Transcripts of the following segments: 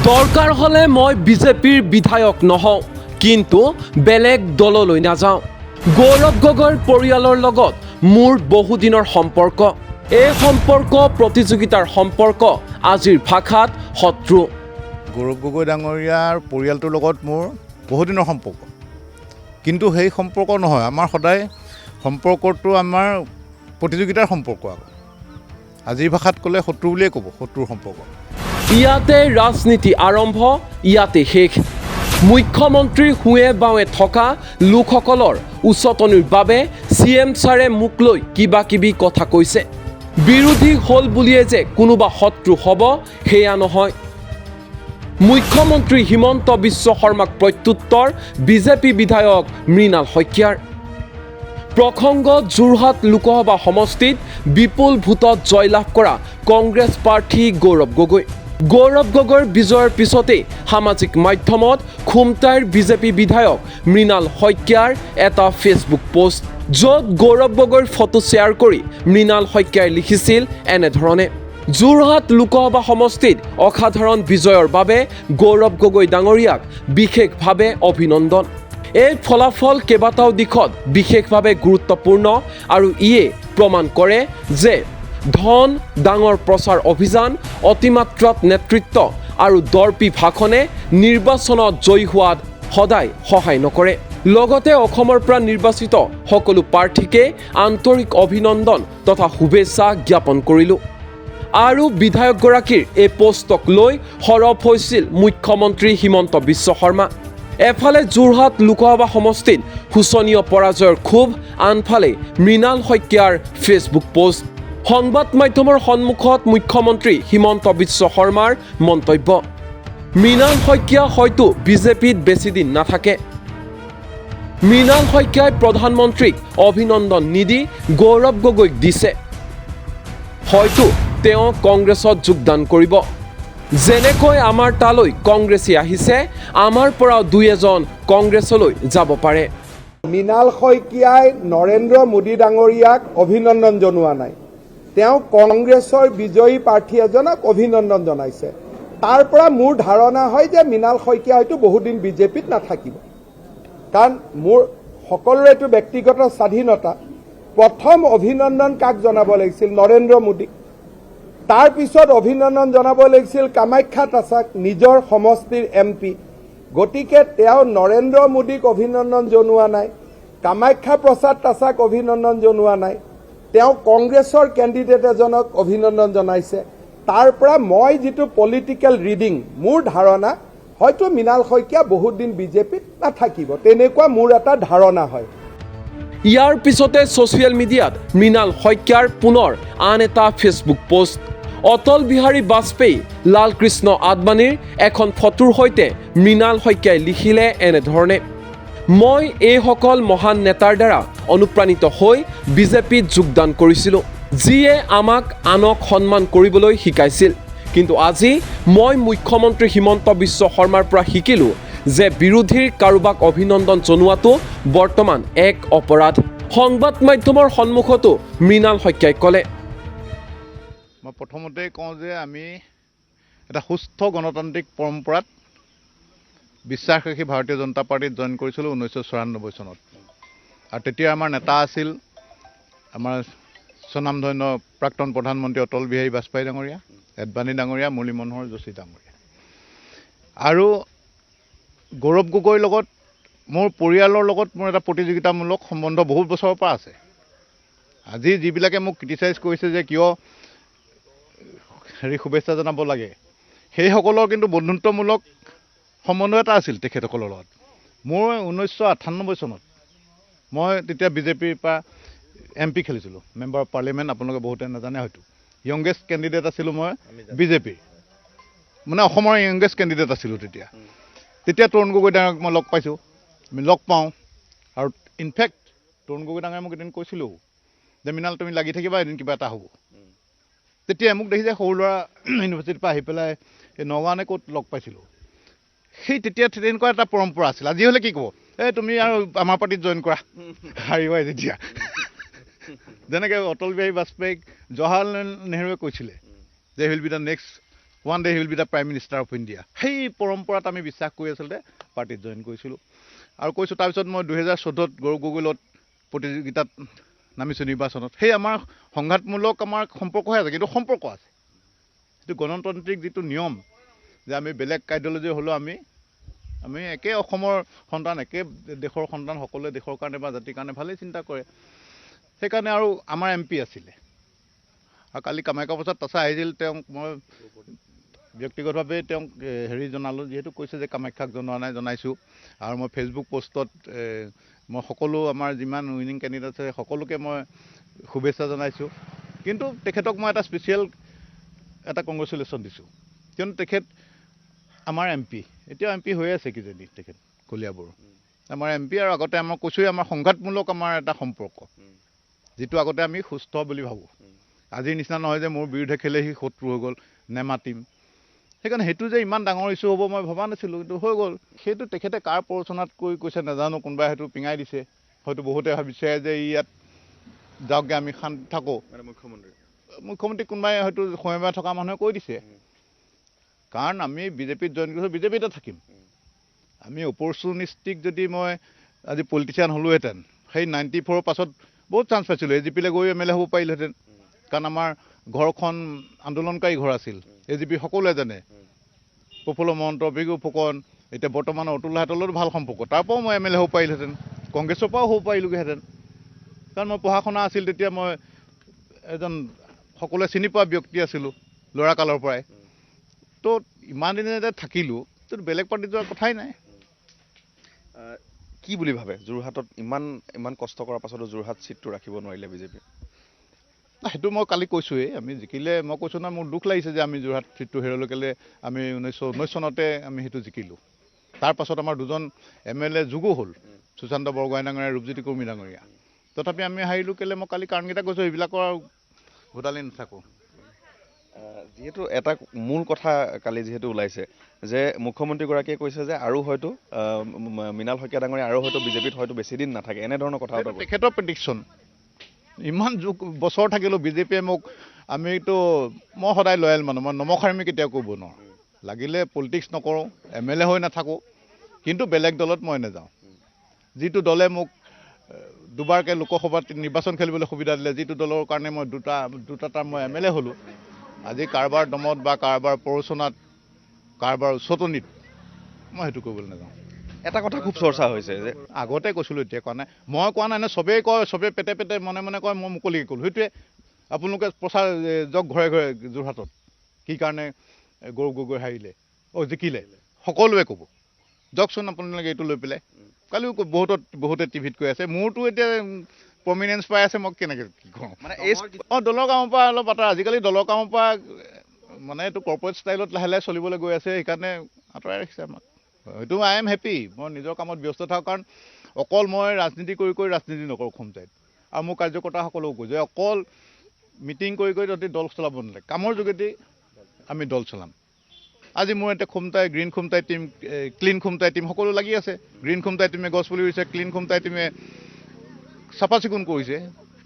দৰকাৰ হ'লে মই বিজেপিৰ বিধায়ক নহওঁ, কিন্তু বেলেগ দললৈ নাযাওঁ। গৌৰৱ গগৈৰ পৰিয়ালৰ লগত মোৰ বহুদিনৰ সম্পৰ্ক। এই সম্পৰ্ক প্ৰতিযোগিতাৰ সম্পৰ্ক, আজিৰ ভাষাত শত্ৰু। গৌৰৱ গগৈ ডাঙৰীয়াৰ পৰিয়ালটোৰ লগত মোৰ বহুদিনৰ সম্পৰ্ক, কিন্তু সেই সম্পৰ্ক নহয়। আমাৰ সদায় সম্পৰ্কটো আমাৰ প্ৰতিযোগিতাৰ সম্পৰ্ক। আজিৰ ভাষাত ক'লে শত্ৰু বুলিয়ে ক'ব, শত্ৰুৰ সম্পৰ্ক। ইয়াতে ৰাজনীতি আৰম্ভ, ইয়াতে শেষ। মুখ্যমন্ত্ৰীৰ সোঁৱে বাৱে থকা লোকসকলৰ উচতনিৰ বাবে CM ছাৰে মোক লৈ কিবা কিবি কথা কৈছে। বিৰোধী হ'ল বুলিয়ে যে কোনোবা শত্ৰু হ'ব, সেয়া নহয়। মুখ্যমন্ত্ৰী হিমন্ত বিশ্ব শৰ্মাক প্ৰত্যুত্তৰ বিজেপি বিধায়ক মৃণাল শইকীয়াৰ। প্ৰসংগ যোৰহাট লোকসভা সমষ্টিত বিপুল ভোটত জয়লাভ কৰা কংগ্ৰেছ প্ৰাৰ্থী গৌৰৱ গগৈ। গৌৰৱ গগৈৰ বিজয়ৰ পিছতেই সামাজিক মাধ্যমত খুমটাইৰ বিজেপি বিধায়ক মৃণাল শইকীয়াৰ এটা ফেচবুক পোষ্ট, য'ত গৌৰৱ গগৈৰ ফটো শ্বেয়াৰ কৰি মৃণাল শইকীয়াই লিখিছিল এনেধৰণে: যোৰহাট লোকসভা সমষ্টিত অসাধাৰণ বিজয়ৰ বাবে গৌৰৱ গগৈ ডাঙৰীয়াক বিশেষভাৱে অভিনন্দন। এই ফলাফল কেইবাটাও দিশত বিশেষভাৱে গুৰুত্বপূৰ্ণ আৰু ইয়ে প্ৰমাণ কৰে যে ধন, ডাঙৰ প্ৰচাৰ অভিযান, অতিমাত্ৰাত নেতৃত্ব আৰু দৰ্পী ভাষণে নিৰ্বাচনত জয়ী হোৱাত সদায় সহায় নকৰে। লগতে অসমৰ পৰা নিৰ্বাচিত সকলো প্ৰাৰ্থীকে আন্তৰিক অভিনন্দন তথা শুভেচ্ছা জ্ঞাপন কৰিলোঁ। আৰু বিধায়কগৰাকীৰ এই পোষ্টক লৈ সৰব হৈছিল মুখ্যমন্ত্ৰী হিমন্ত বিশ্ব শৰ্মা। এফালে যোৰহাট লোকসভা সমষ্টিত শোচনীয় পৰাজয়ৰ ক্ষোভ, আনফালে মৃণাল শইকীয়াৰ ফেচবুক পোষ্ট। সংবাদ মাধ্যমৰ সন্মুখত মুখ্যমন্ত্ৰী হিমন্ত বিশ্ব শৰ্মাৰ মন্তব্য: মৃণাল শইকীয়া হয়তো বিজেপিত বেছি দিন নাথাকে। মৃণাল শইকীয়াই প্ৰধানমন্ত্ৰীক অভিনন্দন নিদি গৌৰৱ গগৈক দিছে। হয়তো তেওঁ কংগ্ৰেছত যোগদান কৰিব। যেনেকৈ আমাৰ তালৈ কংগ্ৰেছী আহিছে, আমাৰ পৰাও দুই এজন কংগ্ৰেছলৈ যাব পাৰে। মৃণাল শইকীয়াই নৰেন্দ্ৰ মোদী ডাঙৰীয়াক অভিনন্দন জনোৱা নাই, তেওঁ কংগ্ৰেছৰ বিজয়ী প্ৰাৰ্থী এজনক অভিনন্দন জনাইছে। তাৰ পৰা মোৰ ধাৰণা হয় যে মৃণাল শইকীয়া হয়তো বহুদিন বিজেপিত নাথাকিব। কাৰণ মোৰ সকলোৰে এইটো ব্যক্তিগত স্বাধীনতা। প্ৰথম অভিনন্দন কাক জনাব লাগিছিল? নৰেন্দ্ৰ মোদীক। তাৰ পিছত অভিনন্দন জনাব লাগিছিল কামাখ্যা তাছাক, নিজৰ সমষ্টিৰ MP। গতিকে তেওঁ নৰেন্দ্ৰ মোদীক অভিনন্দন জনোৱা নাই, কামাখ্যা প্ৰসাদ তাছাক অভিনন্দন জনোৱা নাই, তেওঁ কংগ্ৰেছৰ কেণ্ডিডেট এজনক অভিনন্দন জনাইছে। তাৰ পৰা মই যিটো পলিটিকেল ৰিডিং, মোৰ ধাৰণা হয়তো মৃণাল শইকীয়া বহুত দিন বিজেপিত নাথাকিব, তেনেকুৱা মোৰ এটা ধাৰণা হয়। ইয়াৰ পিছতে ছ'চিয়েল মিডিয়াত মৃণাল শইকীয়াৰ পুনৰ আন এটা ফেচবুক পোষ্ট। অটল বিহাৰী বাজপেয়ী, লালকৃষ্ণ আদবানীৰ এখন ফটোৰ সৈতে মৃণাল শইকীয়াই লিখিলে এনেধৰণে: মই এইসকল মহান নেতাৰ দ্বাৰা অনুপ্ৰাণিত হৈ বিজেপিত যোগদান কৰিছিলোঁ, যিয়ে আমাক আনক সন্মান কৰিবলৈ শিকাইছিল। কিন্তু আজি মই মুখ্যমন্ত্ৰী হিমন্ত বিশ্ব শৰ্মাৰ পৰা শিকিলোঁ যে বিৰোধীৰ কাৰোবাক অভিনন্দন জনোৱাটো বৰ্তমান এক অপৰাধ। সংবাদ মাধ্যমৰ সন্মুখতো মৃণাল শইকীয়াই ক'লে: মই প্ৰথমতে কওঁ যে আমি এটা সুস্থ গণতান্ত্ৰিক পৰম্পৰাত বিশ্বাস ৰাখি ভাৰতীয় জনতা পাৰ্টীত জইন কৰিছিলোঁ 1994 চনত। আৰু তেতিয়া আমাৰ নেতা আছিল আমাৰ স্বনামধন্য প্ৰাক্তন প্ৰধানমন্ত্ৰী অটল বিহাৰী বাজপেয়ী ডাঙৰীয়া, আদবানী ডাঙৰীয়া, মুৰলী মনোহৰ যোশী ডাঙৰীয়া। আৰু গৌৰৱ গগৈৰ লগত মোৰ পৰিয়ালৰ লগত মোৰ এটা প্ৰতিযোগিতামূলক সম্বন্ধ বহুত বছৰৰ পৰা আছে। আজি যিবিলাকে মোক ক্ৰিটিচাইজ কৰিছে যে কিয় শুভেচ্ছা জনাব লাগে, সেইসকলৰ কিন্তু বন্ধুত্বমূলক সম্বন্ধ এটা আছিল তেখেতসকলৰ লগত। মোৰ 1998 চনত মই তেতিয়া বিজেপিৰ পৰা MP খেলিছিলোঁ, মেম্বাৰ অফ পাৰ্লিয়ামেণ্ট। আপোনালোকে বহুতে নাজানে হয়তো। য়ংগেষ্ট কেণ্ডিডেট আছিলোঁ মই বিজেপিৰ, মানে অসমৰ য়ংগেষ্ট কেণ্ডিডেট আছিলোঁ তেতিয়া। তেতিয়া তৰুণ গগৈ ডাঙৰীয়াক মই লগ পাইছোঁ, আমি লগ পাওঁ। আৰু ইনফেক্ট তৰুণ গগৈ ডাঙৰীয়াই মোক এদিন কৈছিলোঁ যে মৃণাল তুমি লাগি থাকিবা, এদিন কিবা এটা হ'ব। তেতিয়া মোক দেখিছে সৰু ল'ৰা ইউনিভাৰ্চিটিৰ পৰা আহি পেলাই এই নগাঁৱনে ক'ত লগ পাইছিলোঁ। সেই তেতিয়া তেনেকুৱা এটা পৰম্পৰা আছিল। আজি হ'লে কি ক'ব, এই তুমি আৰু আমাৰ পাৰ্টিত জইন কৰা, হাৰিবাই যেতিয়া। যেনেকৈ অটল বিহাৰী বাজপেয়ীক জৱাহৰলাল নেহৰুৱে কৈছিলে যে wheel B the next one day he will be the prime minister of India. সেই পৰম্পৰাত আমি বিশ্বাস কৰি আচলতে পাৰ্টিত জইন কৰিছিলোঁ। আৰু কৈছোঁ তাৰপিছত মই 2014ত গৌৰৱ গগৈৰ প্ৰতিযোগিতাত নামিছোঁ নিৰ্বাচনত। সেই আমাৰ সংঘাতমূলক আমাৰ সম্পৰ্কহে আছে, কিন্তু সম্পৰ্ক আছে। সেইটো গণতান্ত্ৰিক যিটো নিয়ম যে আমি বেলেগ আইডিঅলজি হ'লেও আমি একে অসমৰ সন্তান, একে দেশৰ সন্তান, সকলোৱে দেশৰ কাৰণে বা জাতিৰ কাৰণে ভালেই চিন্তা কৰে। সেইকাৰণে আৰু আমাৰ MP আছিলে। আৰু কালি কামাখ্যা প্ৰসাদ তাছা আহিছিল, তেওঁক মই ব্যক্তিগতভাৱে তেওঁক হেৰি জনালোঁ, যিহেতু কৈছে যে কামাখ্যাক জনোৱা নাই, জনাইছোঁ। আৰু মই ফেচবুক পষ্টত মই সকলো আমাৰ যিমান উইনিং কেণ্ডিডেট আছে সকলোকে মই শুভেচ্ছা জনাইছোঁ। কিন্তু তেখেতক মই এটা স্পেচিয়েল এটা কংগ্ৰেচুলেশ্যন দিছোঁ, কিয়নো তেখেত আমাৰ MP, এতিয়াও MP হৈ আছে কিজানি তেখেত কলিয়াবৰৰ আমাৰ MP। আৰু আগতে আমাৰ কৈছোঁৱে আমাৰ সংঘাতমূলক আমাৰ এটা সম্পৰ্ক, যিটো আগতে আমি সুস্থ বুলি ভাবোঁ। আজিৰ নিচিনা নহয় যে মোৰ বিৰুদ্ধে খেলে সি শত্ৰু হৈ গ'ল, নেমাতিম। সেইকাৰণে সেইটো যে ইমান ডাঙৰ ইছ্যু হ'ব মই ভবা নাছিলোঁ, কিন্তু হৈ গ'ল। সেইটো তেখেতে কাৰ প্ৰৰোচনাত কৈ কৈছে নাজানো, কোনোবাই সেইটো পিঙাই দিছে। হয়তো বহুতে ভাবিছে যে ইয়াত যাওকগৈ, আমি শান্তি থাকোঁ। মানে মুখ্যমন্ত্ৰী কোনোবাই হয়তো সময় থকা মানুহে কৈ দিছে। কাৰণ আমি বিজেপিত জইন কৰিছোঁ, বিজেপিতে থাকিম। আমি অপৰচুনিষ্টিক যদি মই আজি পলিটিচিয়ান হ'লোহেঁতেন, সেই 94ৰ পাছত বহুত চান্স পাইছিলোঁ। AGP-লে গৈ MLA হ'ব পাৰিলোহেঁতেন, কাৰণ আমাৰ ঘৰখন আন্দোলনকাৰী ঘৰ আছিল। AGP সকলোৱে জানে, প্ৰফুল্ল মহন্ত, বিগু ফুকন, এতিয়া বৰ্তমান অতুল লাহতৰ লগত ভাল সম্পৰ্ক। তাৰ পৰাও মই MLA হ'ব পাৰিলোহেঁতেন, কংগ্ৰেছৰ পৰাও হ'ব পাৰিলোগৈহেঁতেন। কাৰণ মই পঢ়া শুনা আছিল, তেতিয়া মই এজন সকলোৱে চিনি পোৱা ব্যক্তি আছিলোঁ ল'ৰা কালৰ পৰাই। তো ইমান দিনে যে থাকিলোঁ, তো বেলেগ পাৰ্টিত যোৱাৰ কথাই নাই। কি বুলি ভাবে যোৰহাটত ইমান কষ্ট কৰাৰ পাছতো যোৰহাট চিটটো ৰাখিব নোৱাৰিলে বিজেপি? সেইটো মই কালি কৈছোঁৱেই, আমি জিকিলে মই কৈছোঁ নহয়, মোৰ দুখ লাগিছে যে আমি যোৰহাট চিটটো হেৰুৱালোঁ। কেলৈ আমি 1919 চনতে আমি সেইটো জিকিলোঁ। তাৰপাছত আমাৰ দুজন MLA যোগো হ'ল, সুশান্ত বৰগোহাঁই ডাঙৰীয়া, ৰূপজ্যোতি কুৰ্মী ডাঙৰীয়া। তথাপি আমি হাৰিলোঁ কেলৈ, মই কালি কাৰণকেইটা কৈছোঁ। এইবিলাকৰ আৰু ঘোটালি নাথাকোঁ। যিহেতু এটা মূল কথা কালি যিহেতু ওলাইছে যে মুখ্যমন্ত্ৰীগৰাকীয়ে কৈছে যে আৰু হয়তো মৃণাল শইকীয়া ডাঙৰীয়া আৰু হয়তো বিজেপিত হয়তো বেছি দিন নাথাকে, এনেধৰণৰ কথা এটা তেখেতৰ প্ৰেডিকশ্যন। ইমান বছৰ থাকিলোঁ বিজেপিয়ে মোক, মই সদায় লয়েল মানুহ, মই নমখাৰিমি কেতিয়াও কৰিব নোৱাৰোঁ। লাগিলে পলিটিক্স নকৰোঁ, MLA হৈ নাথাকোঁ, কিন্তু বেলেগ দলত মই নাযাওঁ। যিটো দলে মোক দুবাৰকৈ লোকসভাত নিৰ্বাচন খেলিবলৈ সুবিধা দিলে, যিটো দলৰ কাৰণে মই দুটা টাৰ্ম মই MLA হ'লোঁ, আজি কাৰোবাৰ দমত বা কাৰোবাৰ প্ৰৰোচনাত, কাৰোবাৰ উচতনিত মই সেইটো কৰিবলৈ নাযাওঁ। এটা কথা খুব চৰ্চা হৈছে যে আগতে কৈছিলোঁ, এতিয়া কোৱা নাই। মই কোৱা নাই নহয়, চবেই কয়, চবেই পেটে পেটে মনে মনে কয়, মই মুকলিকৈ ক'লোঁ। সেইটোৱে আপোনালোকে প্ৰচাৰ যাওক ঘৰে ঘৰে যোৰহাটত, কি কাৰণে গৌৰৱ গগৈ হাৰিলে, জিকিলে, সকলোৱে ক'ব। যাওকচোন আপোনালোকে এইটো লৈ পেলাই। কালিও বহুতে টিভিত কৈ আছে, মোৰতো এতিয়া প্ৰমিনেঞ্চ পাই আছে, মই কেনেকৈ কি কৰোঁ। মানে দলৰ কামৰ পৰা অলপ আঁতৰ। আজিকালি দলৰ কামৰ পৰা মানে এইটো কৰ্পৰেট ষ্টাইলত লাহে লাহে চলিবলৈ গৈ আছে, সেইকাৰণে আঁতৰাই ৰাখিছে আমাক। সেইটো আই এম হেপী, মই নিজৰ কামত ব্যস্ত থাকোঁ। কাৰণ অকল মই ৰাজনীতি কৰি ৰাজনীতি নকৰোঁ খুমটাইত। আৰু মোৰ কাৰ্যকৰ্তাসকলেও কৈছে যে অকল মিটিং কৰি যদি দল চলাব নালাগে, কামৰ যোগেদি আমি দল চলাম। আজি মোৰ এতিয়া Khumtai, green Khumtai team, clean Khumtai team সকলো লাগি আছে। গ্ৰীণ খুমটাই টিমে গছ পুলি ৰুইছে, ক্লিন খুমটাই টিমে চাফা চিকুণ কৰিছে।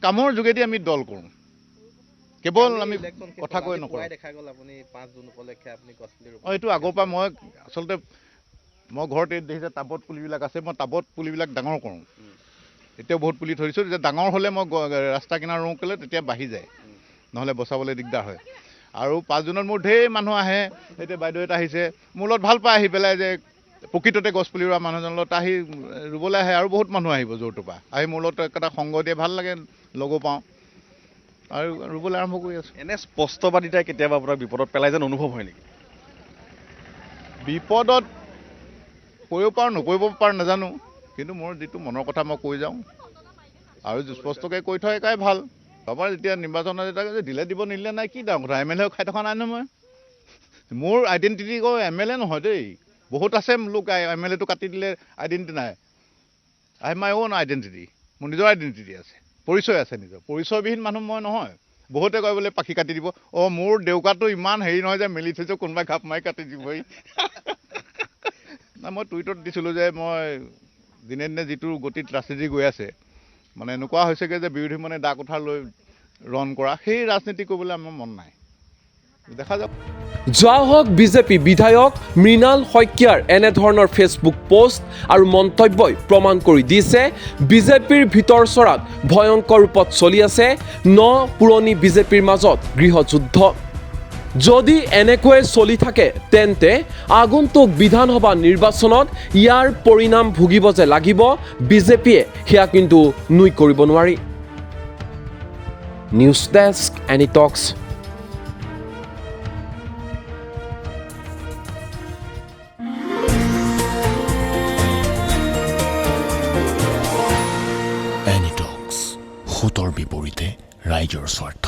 কামৰ যোগেদি আমি দল কৰোঁ, কেৱল আমি কথা কৈ নকৰোঁ। এইটো আগৰ পৰা মই আচলতে ঘৰত দেখিছে টাবত পুলিবিলাক আছে, মই টাবত পুলিবিলাক ডাঙৰ কৰোঁ। এতিয়াও বহুত পুলি থৈ দিছোঁ, যেতিয়া ডাঙৰ হ'লে মই ৰাস্তা কিনাৰ ৰুওঁ কেলৈ, তেতিয়া বাঢ়ি যায়, নহ'লে বচাবলৈ দিগদাৰ হয়। আৰু 5 জুনত মোৰ ঢেৰ মানুহ আহে। এতিয়া বাইদেউ এটা আহিছে, মোৰ লগত ভাল পায় আহি পেলাই, যে প্ৰকৃততে গছ পুলি ৰোৱা মানুহজনৰ লগত আহি ৰুবলৈ আহে। আৰু বহুত মানুহ আহিব য'ৰ ত'ৰ পৰা আহি মোৰ লগত এটা সংগ দিয়ে, ভাল লাগে, লগো পাওঁ, আৰু ৰুবলৈ আৰম্ভ কৰি আছোঁ। এনে স্পষ্টবাদিতাই কেতিয়াবা আপোনাক বিপদত পেলাই যেন অনুভৱ হয় নেকি? বিপদত কৰিব পাৰোঁ, নকৰিব পাৰোঁ নাজানো, কিন্তু মোৰ যিটো মনৰ কথা মই কৈ যাওঁ, আৰু স্পষ্টকৈ কৈ থৈ একাই ভাল। কাৰোবাৰ যেতিয়া নিৰ্বাচন দিলে দিব, নিদিলে নাই, কি ডাঙৰ কথা। MLA খাই থকা নাই নহয় মই। মোৰ আইডেণ্টিটি কয় MLA নহয় দেই, বহুত আছে লোক MLAটো কাটি দিলে আইডেণ্টিটি নাই। আই হেভ মাই অ'ন আইডেণ্টিটি, মোৰ নিজৰ আইডেণ্টিটি আছে, পৰিচয় আছে নিজৰ। পৰিচয়বিহীন মানুহ মই নহয়। বহুতে কয় বোলে পাখি কাটি দিব। মোৰ ডেউকাটো ইমান হেৰি নহয় যে মেলি থৈছোঁ, কোনোবাই ঘাপ মাৰি কাটি দিবহি। মই টুইটত দিছিলোঁ যে মই দিনে দিনে যিটো গতিত ৰাজনীতি গৈ আছে, মানে এনেকুৱা হৈছেগৈ যে বিৰোধী মানে দা কুঠাৰ লৈ ৰণ কৰা, সেই ৰাজনীতি কৰিবলৈ আমাৰ মন নাই। দেখা যাব। যোৱা হওক বিজেপি বিধায়ক মৃণাল শইকীয়াৰ এনেধৰণৰ ফেচবুক পোষ্ট আৰু মন্তব্যই প্ৰমাণ কৰি দিছে বিজেপিৰ ভিতৰ চৰাত ভয়ংকৰ ৰূপত চলি আছে পুৰণি বিজেপিৰ মাজত গৃহযুদ্ধ। যদি এনেকৈয়ে চলি থাকে তেন্তে আগন্তুক বিধানসভা নিৰ্বাচনত ইয়াৰ পৰিণাম ভুগিব যে লাগিব বিজেপিয়ে সেয়া কিন্তু নুই কৰিব নোৱাৰি। News desk এনিটক্স। এনিটক্স, সোঁতৰ বিপৰীতে ৰাইজৰ স্বাৰ্থ।